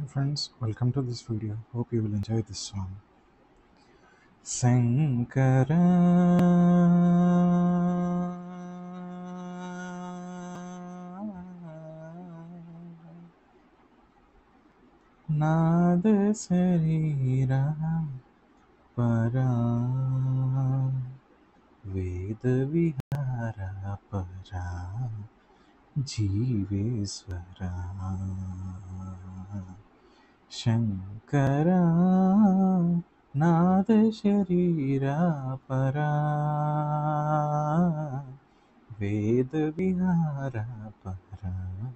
friends, welcome to this video. Hope you will enjoy this song. Sankara Naad Sarira Para Ved Vihara Para Jeeveswara Shankara Nada Sharira Para Veda Vihara Para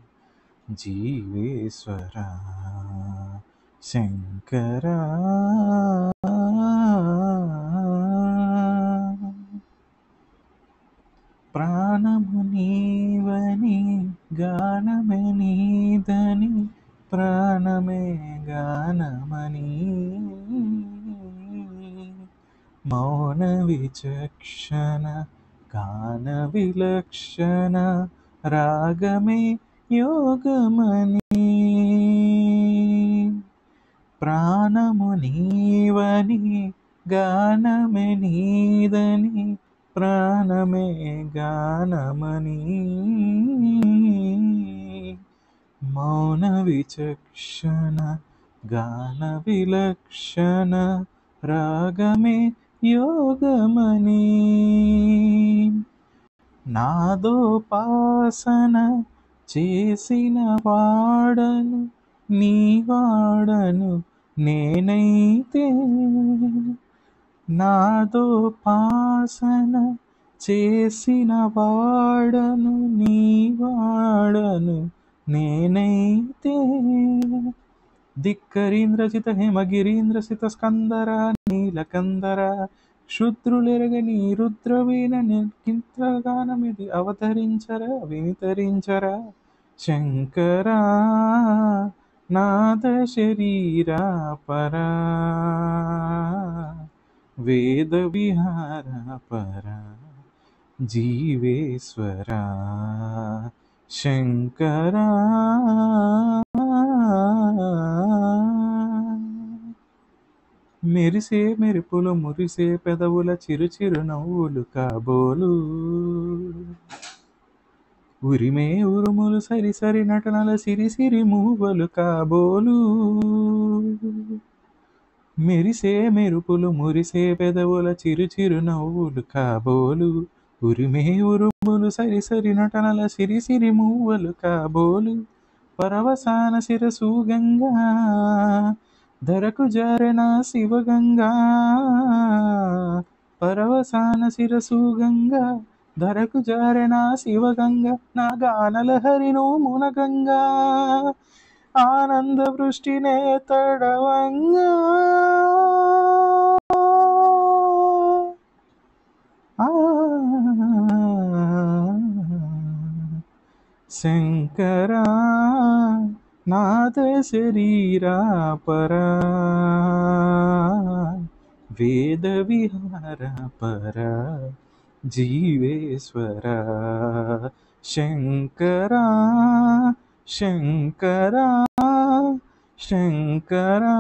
Jeeveswara Shankara ప్రాణము నీవని గానమే నీదని ప్రాణమే గానమని మౌన విచక్షణ గాన విలక్షణ రాగమే యోగమని ప్రాణము నీవని గానమే నీదని ప్రాణమే గానమని మౌన విచక్షణ గాన విలక్షణ రాగమే యోగమని నాదోపాసన చేసిన వాడను నీ వాడను నేనైతే నాదోపాసన చేసిన వాడను నీ వాడను నేనైతే ధిక్కరీంద్రజిత హేమగిరీంద్రసిత స్కందర నీలకందర క్షుద్రులెరగని రుద్రవీణ నిర్కింతగానమిది అవతరించరా వినితరించరా శంకరా నాద శరీరా పరా వేద విహార పరా జీవేశ్వరా శంకరా మెరిసే మెరుపులు మురిసే పెదవుల చిరు చిరు నవ్వులు కాబోలు ఉరిమే ఉరుములు సరి సరి నటనల సిరి సిరి మూవలు కాబోలు మెరిసే మెరుపులు మురిసే పెదవుల చిరు చిరు నవ్వులు కాబోలు ఉరిమే ఉరుములు సరి సరి నటనల సిరి సిరి మూవలు కాబోలు పరవసాన శిరసు గంగా ధరకు జారన శివగంగా పరవసాన శిరసు గంగా ధరకు జారన శివగంగా నా గానలహరిను మునగంగా ఆనంద వృష్టినే తడవంగా శంకరా నాద శరీరా పరా వేద విహార పరా జీవేశ్వరా శంకరా శంకరా శంకరా